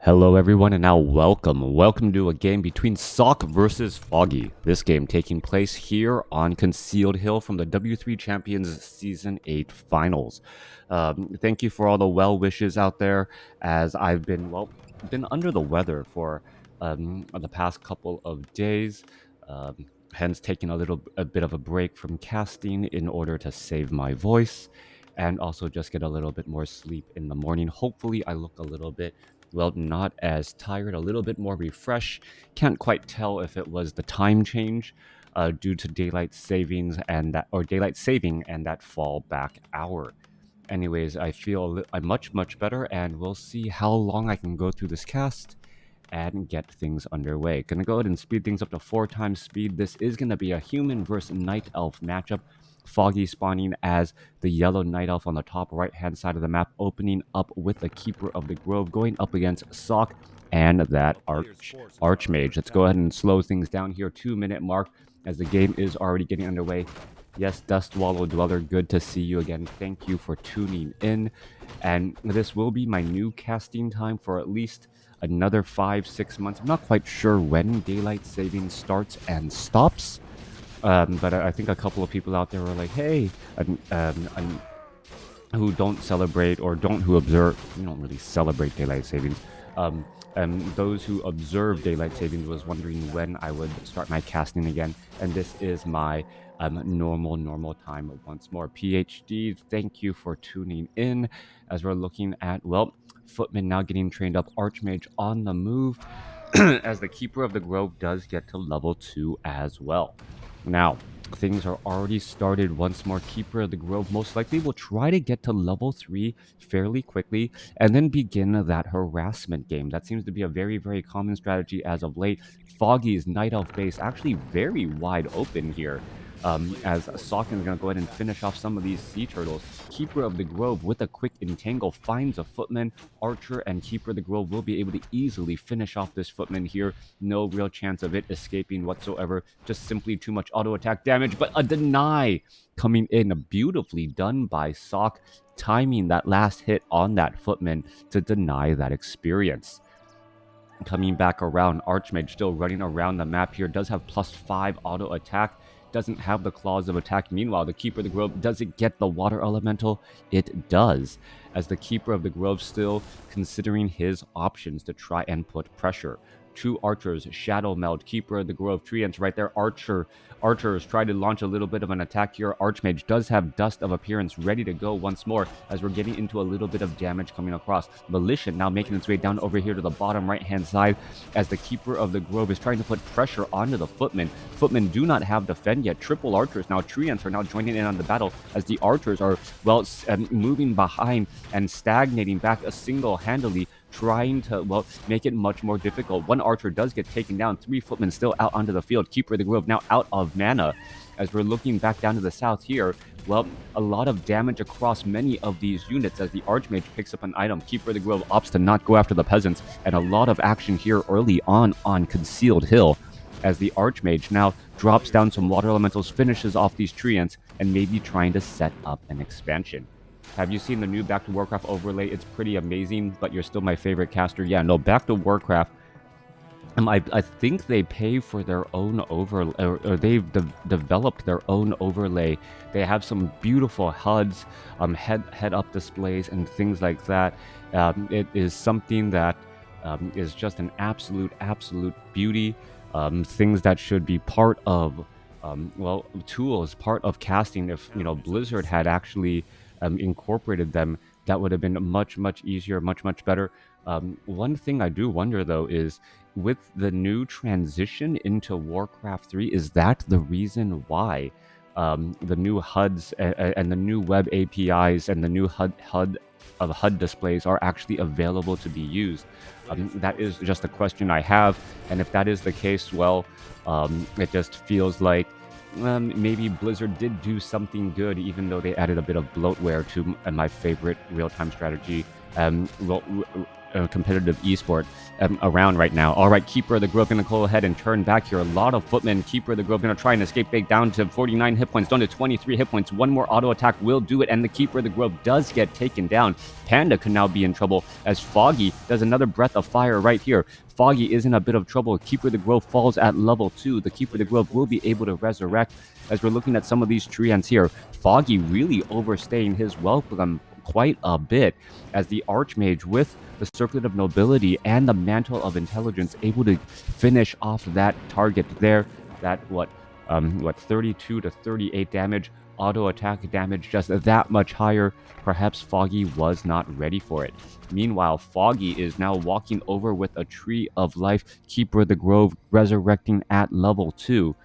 Hello everyone and now welcome to a game between Sock versus Foggy. This game taking place here on Concealed Hill from the W3Champions Season 8 Finals. Thank you for all the well wishes out there as I've been under the weather for the past couple of days. Hence taking a bit of a break from casting in order to save my voice and also just get a little bit more sleep in the morning. Hopefully I look a little bit not as tired, a little bit more refreshed. Can't quite tell if it was the time change due to daylight saving and that fall back hour. Anyways, I feel I'm much better, and we'll see how long I can go through this cast and get things underway. Gonna go ahead and speed things up to 4 times speed. This is gonna be a human versus night elf matchup. Foggy spawning as the yellow night elf on the top right hand side of the map, opening up with the keeper of the grove, going up against Sock and that archmage. Let's go ahead and slow things down here. 2-minute mark as the game is already getting underway. Yes, Dust Wallow Dweller, good to see you again. Thank you for tuning in. And this will be my new casting time for at least another 5-6 months. I'm not quite sure when daylight saving starts and stops, but I think a couple of people out there were like, hey, who don't celebrate or who observe, you don't really celebrate daylight savings. And those who observe daylight savings was wondering when I would start my casting again, and this is my normal time once more. PhD, thank you for tuning in as we're looking at, well, Footman now getting trained up, Archmage on the move, as the Keeper of the Grove does get to level 2 as well. Now, things are already started once more. Keeper of the Grove most likely will try to get to level 3 fairly quickly and then begin that harassment game. That seems to be a very common strategy as of late. Foggy's Night Elf base actually very wide open here. As Sawkin is going to go ahead and finish off some of these sea turtles. Keeper of the Grove with a quick entangle finds a footman. Archer and Keeper of the Grove will be able to easily finish off this footman here. No real chance of it escaping whatsoever. Just simply too much auto attack damage, but a deny coming in. Beautifully done by Sock, timing that last hit on that footman to deny that experience. Coming back around, Archmage still running around the map here, does have +5 auto attack, doesn't have the claws of attack. Meanwhile, the Keeper of the Grove, does it get the water elemental? It does, as the Keeper of the Grove still considering his options to try and put pressure. 2 archers, Shadow Meld, Keeper of the Grove, Treants right there. Archers try to launch a little bit of an attack here. Archmage does have Dust of Appearance ready to go once more as we're getting into a little bit of damage coming across. Militia now making its way down over here to the bottom right-hand side as the Keeper of the Grove is trying to put pressure onto the Footmen. Footmen do not have defend yet. Triple archers now. Treants are now joining in on the battle as the archers are, well, moving behind and stagnating back single-handedly, trying to, well, make it much more difficult. 1 archer does get taken down. 3 footmen still out onto the field. Keeper of the Grove now out of mana. As we're looking back down to the south here, well, a lot of damage across many of these units as the Archmage picks up an item. Keeper of the Grove opts to not go after the peasants, and a lot of action here early on Concealed Hill as the Archmage now drops down some water elementals, finishes off these treants, and maybe trying to set up an expansion. Have you seen the new Back to WarCraft overlay? It's pretty amazing, but you're still my favorite caster. Yeah, no, Back to WarCraft, I think they pay for their own overlay, or they've developed their own overlay. They have some beautiful HUDs, head-up displays, and things like that. It is something that is just an absolute beauty. Things that should be part of, well, tools, part of casting. If, you know, Blizzard had actually incorporated them, that would have been much easier, much better. One thing I do wonder though is, with the new transition into Warcraft 3, is that the reason why the new HUDs and the new web APIs and the new HUD displays are actually available to be used? That is just a question I have, and if that is the case, well, it just feels like maybe Blizzard did do something good, even though they added a bit of bloatware to my favorite real-time strategy competitive esport around right now. All right, Keeper of the Grove going to go ahead and turn back here. A lot of footmen. Keeper of the Grove going to try and escape bait down to 49 hit points, down to 23 hit points. One more auto attack will do it, and the Keeper of the Grove does get taken down. Panda could now be in trouble as Foggy does another breath of fire right here. Foggy is in a bit of trouble. Keeper of the Grove falls at level 2. The Keeper of the Grove will be able to resurrect. As we're looking at some of these treants here, Foggy really overstaying his welcome quite a bit as the Archmage with the Circlet of Nobility and the Mantle of Intelligence able to finish off that target there. That 32 to 38 damage, auto attack damage just that much higher. Perhaps Foggy was not ready for it. Meanwhile, Foggy is now walking over with a Tree of Life, Keeper of the Grove resurrecting at level 2.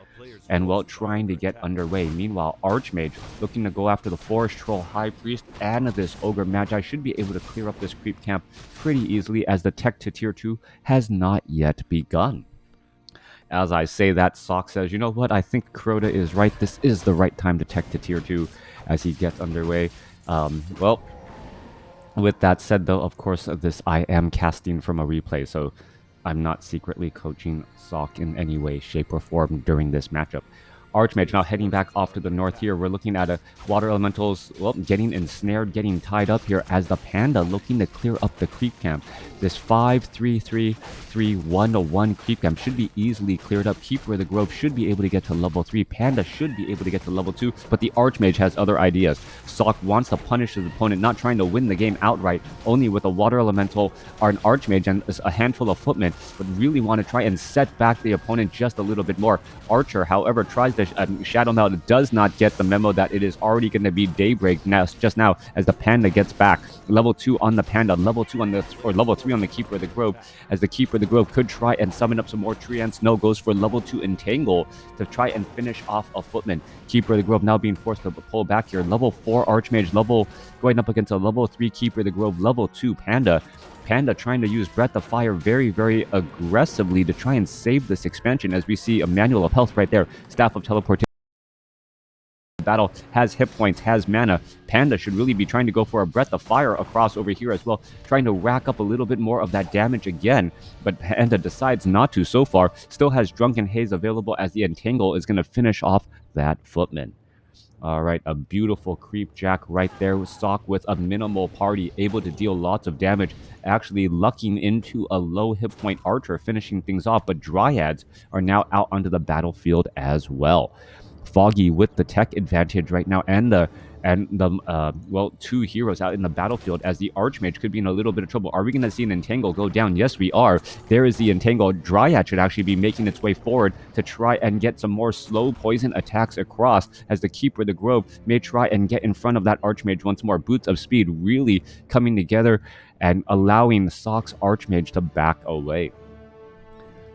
And while trying to get underway. Meanwhile, Archmage looking to go after the Forest Troll High Priest and this Ogre Magi should be able to clear up this creep camp pretty easily as the tech to tier 2 has not yet begun. As I say that, Sock says, you know what, I think Crota is right. This is the right time to tech to tier 2 as he gets underway. Well, with that said though, of course, this I am casting from a replay, so I'm not secretly coaching Sock in any way, shape, or form during this matchup. Archmage now heading back off to the north here. We're looking at a Water Elementals, well, getting ensnared, getting tied up here as the Panda looking to clear up the creep camp. This 5-3-3-3-1-1 creep camp should be easily cleared up. Keeper of the Grove should be able to get to level 3. Panda should be able to get to level 2, but the Archmage has other ideas. Sock wants to punish his opponent, not trying to win the game outright, only with a Water Elemental or an Archmage and a handful of footmen, but really want to try and set back the opponent just a little bit more. Archer, however, tries to Shadow Melt, does not get the memo that it is already going to be daybreak just now as the Panda gets back. Level 2 on the Panda, level 2 on the level 3 on the Keeper of the Grove, as the Keeper of the Grove could try and summon up some more treants. No, goes for level 2 Entangle to try and finish off a footman. Keeper of the Grove now being forced to pull back here. Level 4 Archmage, going up against a level 3 Keeper of the Grove, level 2 Panda. Panda trying to use Breath of Fire very, very aggressively to try and save this expansion, as we see a Manual of Health right there. Staff of Teleportation. Battle has hit points, has mana. Panda should really be trying to go for a Breath of Fire across over here as well, trying to rack up a little bit more of that damage again, but Panda decides not to so far. Still has Drunken Haze available as the Entangle is going to finish off that footman. All right, a beautiful creep jack right there with Sock with a minimal party, able to deal lots of damage, actually lucking into a low hit point Archer, finishing things off, but Dryads are now out onto the battlefield as well. Foggy with the tech advantage right now, and the two heroes out in the battlefield, as the Archmage could be in a little bit of trouble. Are we going to see an Entangle go down? Yes, we are. There is the Entangle. Dryad should actually be making its way forward to try and get some more slow poison attacks across, as the Keeper of the Grove may try and get in front of that Archmage once more. Boots of Speed really coming together and allowing Sock's Archmage to back away.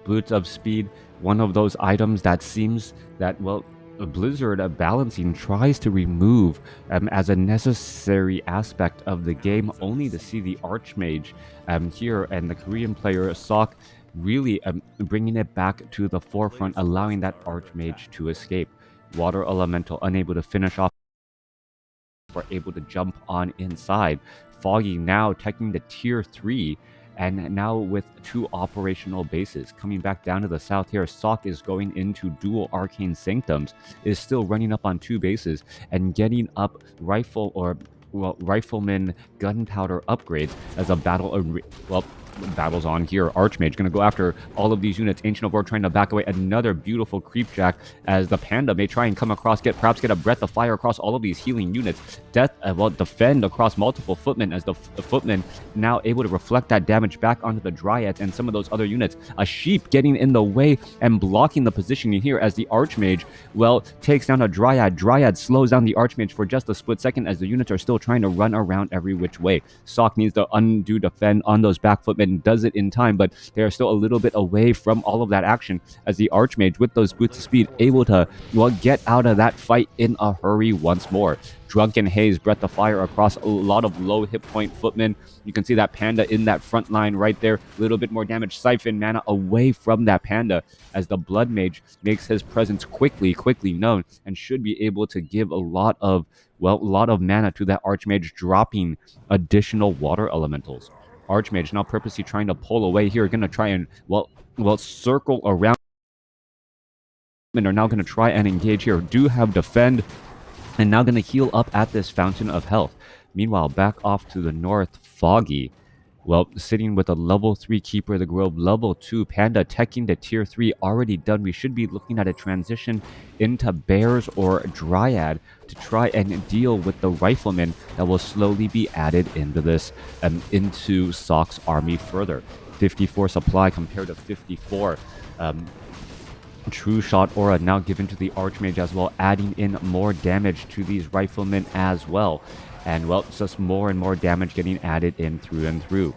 Boots of Speed, one of those items that seems that, well, Blizzard balancing tries to remove as a necessary aspect of the game, only to see the Archmage here and the Korean player Sock really bringing it back to the forefront, allowing that Archmage to escape. Water Elemental unable to finish off, were able to jump on inside. Foggy now taking the tier 3, and now with 2 operational bases. Coming back down to the south here, Sock is going into dual Arcane Sanctums, is still running up on 2 bases, and getting up rifleman gunpowder upgrades as a battle's on here. Archmage going to go after all of these units. Ancient of War trying to back away. Another beautiful creep jack as the Panda may try and come across, perhaps get a Breath of Fire across all of these healing units. Defend across multiple footmen, as the footmen now able to reflect that damage back onto the Dryads and some of those other units. A Sheep getting in the way and blocking the positioning here as the Archmage, takes down a Dryad. Dryad slows down the Archmage for just a split second as the units are still trying to run around every which way. Sock needs to undo defend on those back footmen, does it in time, but they are still a little bit away from all of that action as the Archmage with those boots of speed able to get out of that fight in a hurry once more. Drunken Haze, Breath of Fire across a lot of low hit point footmen. You can see that Panda in that front line right there. A little bit more damage. Siphon mana away from that Panda as the Blood Mage makes his presence quickly known and should be able to give a lot of Well, a lot of mana to that Archmage, dropping additional water elementals. Archmage now purposely trying to pull away here, going to try and, well, circle around, and are now going to try and engage here. Do have defend, and now going to heal up at this Fountain of Health. Meanwhile, back off to the north, Foggy, well, sitting with a level 3 Keeper of the Grove, level 2 Panda, teching to tier 3, already done. We should be looking at a transition into Bears or Dryad to try and deal with the Riflemen that will slowly be added into this, into Sock's army further. 54 supply compared to 54. True Shot Aura now given to the Archmage as well, adding in more damage to these Riflemen as well. And, well, it's just more and more damage getting added in through and through.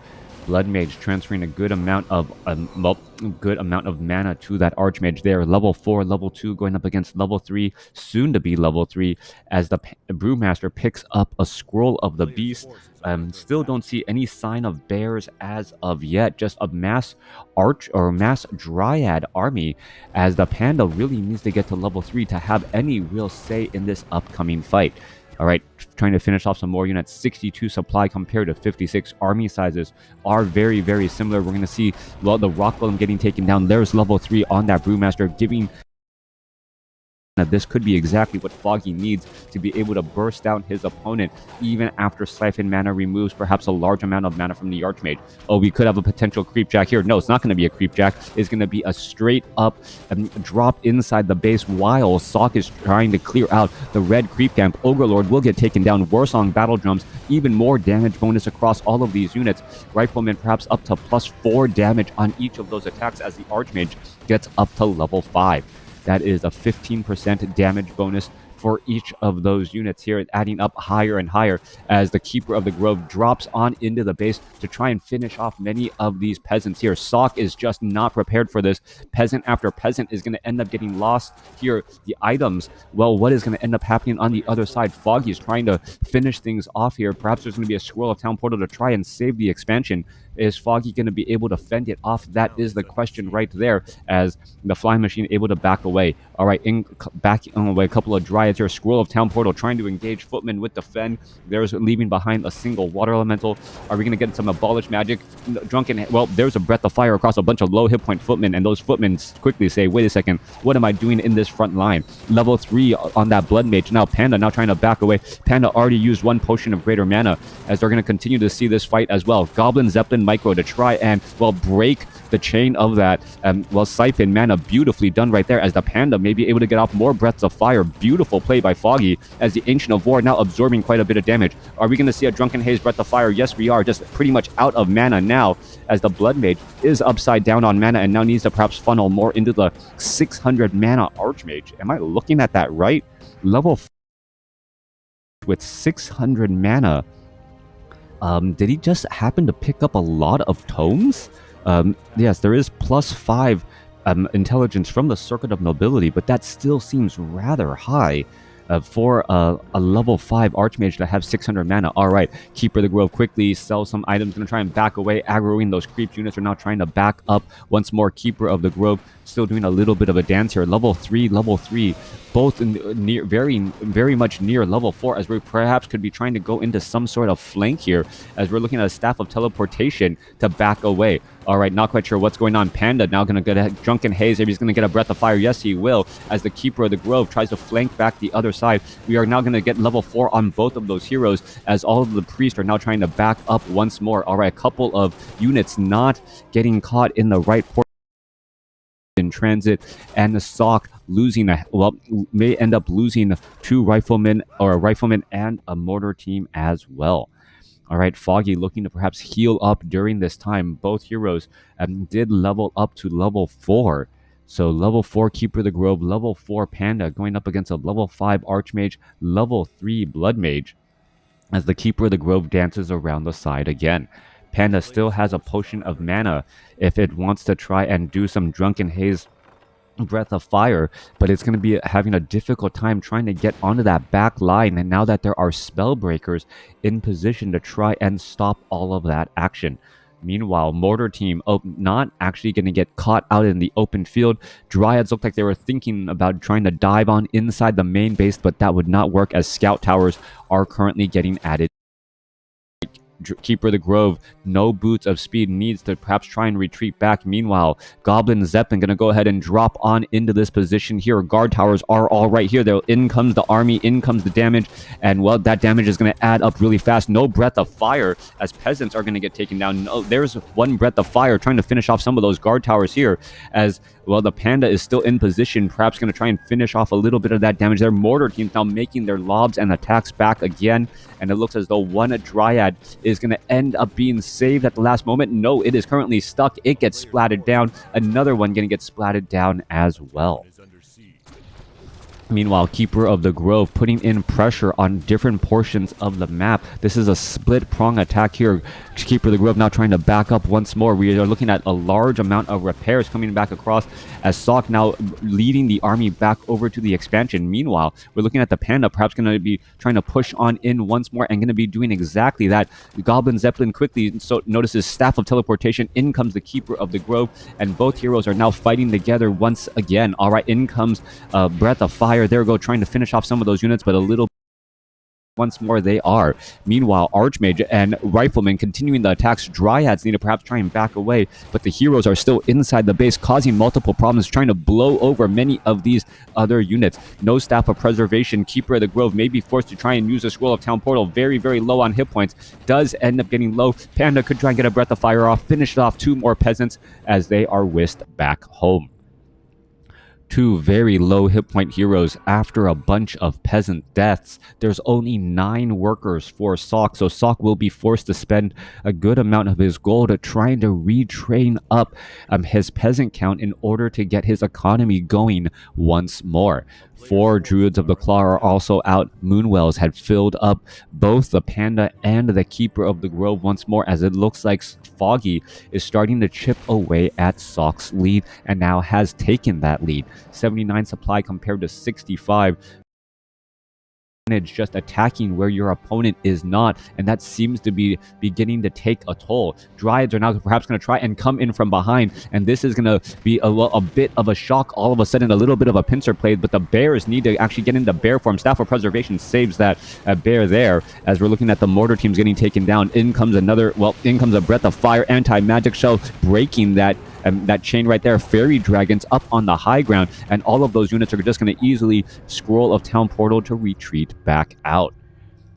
Blood Mage transferring a good amount of mana to that Archmage there. Level 4, level 2 going up against level 3, soon to be level 3, as the Brewmaster picks up a Scroll of the Beast. Still don't see any sign of bears as of yet, just a mass Dryad army, as the Panda really needs to get to level 3 to have any real say in this upcoming fight. All right, trying to finish off some more units. 62 supply compared to 56. Army sizes are very, very similar. We're going to see, well, the Rock Golem getting taken down. There's level 3 on that Brewmaster, giving... Now, this could be exactly what Foggy needs to be able to burst down his opponent, even after Siphon Mana removes perhaps a large amount of mana from the Archmage. Oh, we could have a potential Creepjack here. No, it's not going to be a Creepjack. It's going to be a straight up drop inside the base while Sock is trying to clear out the red Creep Camp. Ogre Lord will get taken down. Warsong Battle Drums, even more damage bonus across all of these units. Rifleman perhaps up to +4 damage on each of those attacks as the Archmage gets up to level 5. That is a 15% damage bonus for each of those units here, adding up higher and higher as the Keeper of the Grove drops on into the base to try and finish off many of these peasants here. Sock is just not prepared for this. Peasant after peasant is going to end up getting lost here. The items, well, what is going to end up happening on the other side? Foggy is trying to finish things off here. Perhaps there's going to be a Scroll of Town Portal to try and save the expansion. Is Foggy going to be able to fend it off? That is the question right there, as the Flying Machine able to back away. All right, backing away a couple of Dryads here. Scroll of Town Portal trying to engage Footman with the Fen. There's leaving behind a single Water Elemental. Are we going to get some Abolish Magic? Drunken, well, there's a Breath of Fire across a bunch of low hit point Footmen, and those Footmen quickly say, wait a second, what am I doing in this front line? Level 3 on that Blood Mage. Now Panda now trying to back away. Panda already used 1 potion of greater mana, as they're going to continue to see this fight as well. Goblin Zeppelin Micro to try and, well, break the chain of that. Well, Siphon Mana, beautifully done right there, as the Panda may be able to get off more Breaths of Fire. Beautiful play by Foggy, as the Ancient of War now absorbing quite a bit of damage. Are we going to see a Drunken Haze Breath of Fire? Yes, we are. Just pretty much out of mana now, as the Blood Mage is upside down on mana and now needs to perhaps funnel more into the 600 mana Archmage. Am I looking at that right? Level 4 with 600 mana. Did he just happen to pick up a lot of tomes? Yes, there is +5 intelligence from the Circuit of Nobility, but that still seems rather high for a level 5 Archmage to have 600 mana. All right, Keeper of the Grove quickly sell some items, going to try and back away. Aggroing those creep units are now trying to back up once more. Keeper of the Grove still doing a little bit of a dance here. Level 3, both near, very much near level 4, as we perhaps could be trying to go into some sort of flank here, as we're looking at a Staff of Teleportation to back away. All right, not quite sure what's going on. Panda now going to get a Drunken Haze. Maybe he's going to get a Breath of Fire. Yes, he will, as the Keeper of the Grove tries to flank back the other side. We are now going to get level 4 on both of those heroes, as all of the priests are now trying to back up once more. All right, a couple of units not getting caught in the right portion in transit, and the Sock losing may end up losing 2 riflemen, or a rifleman and a mortar team as well. All right, Foggy looking to perhaps heal up during this time. Both heroes did level up to level 4. So level 4 Keeper of the Grove, level 4 Panda going up against a level 5 Archmage, level 3 Blood Mage, as the Keeper of the Grove dances around the side again. Panda still has a potion of mana if it wants to try and do some Drunken Haze Breath of Fire, but it's going to be having a difficult time trying to get onto that back line, and now that there are spell breakers in position to try and stop all of that action. Meanwhile, Mortar Team, not actually going to get caught out in the open field. Dryads looked like they were thinking about trying to dive on inside the main base, but that would not work as Scout Towers are currently getting added. Keeper of the Grove, no boots of speed, needs to perhaps try and retreat back. Meanwhile, Goblin Zeppelin going to go ahead and drop on into this position here. Guard towers are all right here. There, in comes the army, in comes the damage, and well, that damage is going to add up really fast. No breath of fire as peasants are going to get taken down. No, there's one breath of fire trying to finish off some of those guard towers here as well. The Panda is still in position, perhaps going to try and finish off a little bit of that damage. Their Mortar Teams now making their lobs and attacks back again, and it looks as though one Dryad is going to end up being saved at the last moment. No, it is currently stuck. It gets splatted down. Another one going to get splatted down as well. Meanwhile, Keeper of the Grove putting in pressure on different portions of the map. This is a split prong attack here. Keeper of the Grove now trying to back up once more. We are looking at a large amount of repairs coming back across as Sok now leading the army back over to the expansion. Meanwhile, we're looking at the Panda perhaps going to be trying to push on in once more and going to be doing exactly that. The Goblin Zeppelin quickly notices Staff of Teleportation. In comes the Keeper of the Grove, and both heroes are now fighting together once again. All right, in comes Breath of Fire. There we go, trying to finish off some of those units, but a little once more they are. Meanwhile, Archmage and Rifleman continuing the attacks. Dryads need to perhaps try and back away, but the heroes are still inside the base, causing multiple problems, trying to blow over many of these other units. No Staff of Preservation. Keeper of the Grove may be forced to try and use a Scroll of Town Portal. Very, very low on hit points. Does end up getting low. Panda could try and get a Breath of Fire off. Finish off two more peasants as they are whisked back home. Two very low hit point heroes after a bunch of peasant deaths. There's only 9 workers for Sok, so Sok will be forced to spend a good amount of his gold trying to retrain up his peasant count in order to get his economy going once more. 4 Druids of the Claw are also out. Moonwells had filled up both the Panda and the Keeper of the Grove once more, as it looks like Foggy is starting to chip away at Sok's lead and now has taken that lead. 79 supply compared to 65. Just attacking where your opponent is not, and that seems to be beginning to take a toll. Dryads are now perhaps going to try and come in from behind, and this is going to be a bit of a shock. All of a sudden, a little bit of a pincer play, but the bears need to actually get into bear form. Staff of Preservation saves that bear there, as we're looking at the Mortar Teams getting taken down. In comes a Breath of Fire, anti-magic shell, breaking that chain right there. Fairy Dragons up on the high ground, and all of those units are just going to easily Scroll of Town Portal to retreat back out.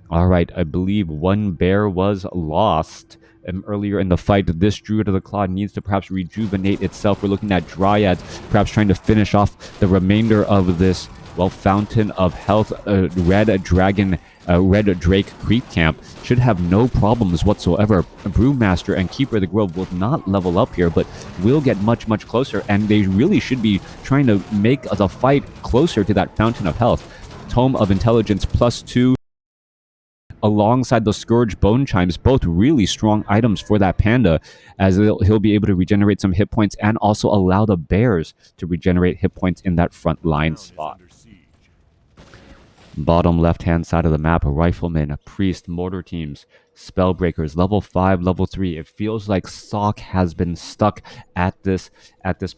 All right, I believe one bear was lost earlier in the fight. This Druid of the Claw needs to perhaps rejuvenate itself. We're looking at Dryads perhaps trying to finish off the remainder of this Fountain of Health. Red Drake Creep Camp should have no problems whatsoever. Brewmaster and Keeper of the Grove will not level up here, but will get much, much closer, and they really should be trying to make the fight closer to that Fountain of Health. Tome of Intelligence +2 alongside the Scourge Bone Chimes, both really strong items for that Panda, as he'll be able to regenerate some hit points and also allow the bears to regenerate hit points in that front line spot. Bottom left-hand side of the map, Rifleman, Priest, Mortar Teams, Spellbreakers, level 5, level 3. It feels like Sok has been stuck at this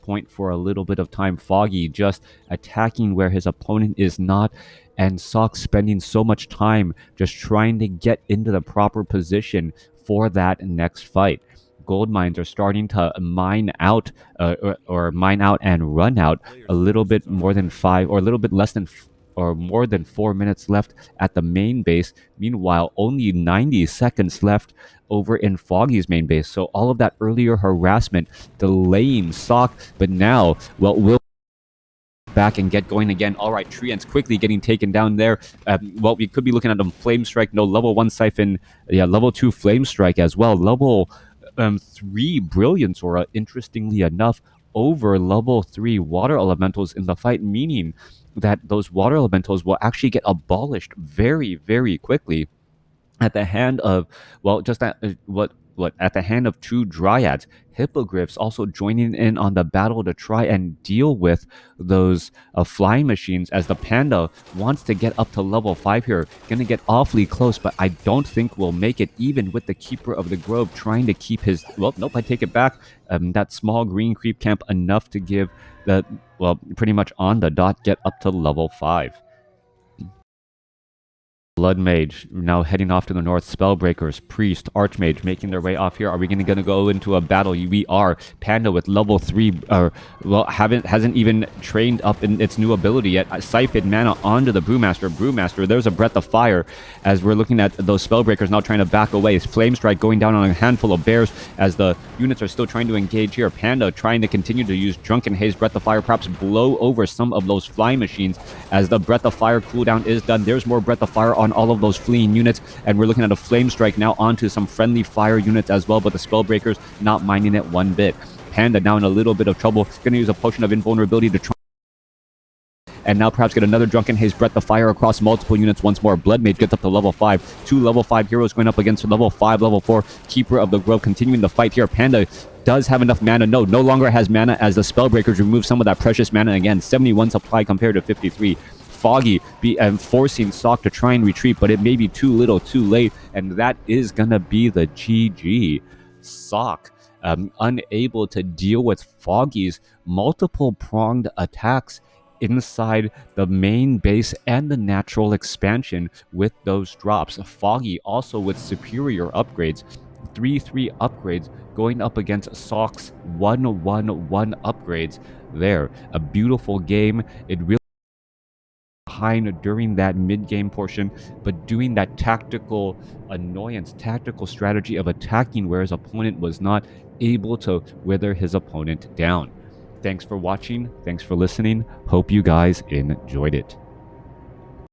point for a little bit of time. Foggy just attacking where his opponent is not, and Sok spending so much time just trying to get into the proper position for that next fight. Gold mines are starting to mine out and run out a little bit more than 5 or a little bit less than or more than 4 minutes left at the main base. Meanwhile, only 90 seconds left over in Foggy's main base. So all of that earlier harassment delaying Sok, but now, we'll back and get going again. All right, Treants quickly getting taken down there. We could be looking at a Flame Strike. No, level 1 Siphon. Yeah, level 2 Flame Strike as well. Level 3 Brilliance Aura, interestingly enough, over level 3 Water Elementals in the fight, meaning that those Water Elementals will actually get abolished very, very quickly at the hand of, just that, what at the hand of two dryads. Hippogriffs also joining in on the battle to try and deal with those flying machines, as the panda wants to get up to level 5 here. Gonna get awfully close, but I don't think we'll make it, even with the Keeper of the Grove trying to keep his... Well, nope, I take it back. That small green creep camp enough to give the... Well, pretty much on the dot, get up to level 5. Blood Mage now heading off to the north. Spellbreakers, Priest, Archmage making their way off here. Are we going to go into a battle? We are. Panda with level 3, hasn't even trained up in its new ability yet. Siphon mana onto the Brewmaster. Brewmaster, there's a Breath of Fire as we're looking at those Spellbreakers now trying to back away. Flame Strike going down on a handful of bears as the units are still trying to engage here. Panda trying to continue to use Drunken Haze, Breath of Fire, perhaps blow over some of those flying machines as the Breath of Fire cooldown is done. There's more Breath of Fire on all of those fleeing units, and we're looking at a Flame Strike now onto some friendly fire units as well, but the Spellbreakers not minding it one bit. Panda now in a little bit of trouble. Gonna use a Potion of Invulnerability to try and now perhaps get another Drunken Haze, Breath of Fire across multiple units once more. Blood Mage gets up to level 5. 2 level 5 heroes going up against level 5, level 4. Keeper of the Grove continuing the fight here. Panda does have enough mana. No longer has mana as the Spellbreakers remove some of that precious mana again. 71 supply compared to 53. Foggy forcing Sock to try and retreat, but it may be too little too late, and that is gonna be the GG. Sock unable to deal with Foggy's multiple pronged attacks inside the main base and the natural expansion with those drops. Foggy also with superior upgrades, 3/3 upgrades going up against Sock's 1/1/1 upgrades there. A beautiful game. It really behind during that mid-game portion, but doing that tactical annoyance, tactical strategy of attacking where his opponent was not able to wither his opponent down. Thanks for watching. Thanks for listening. Hope you guys enjoyed it.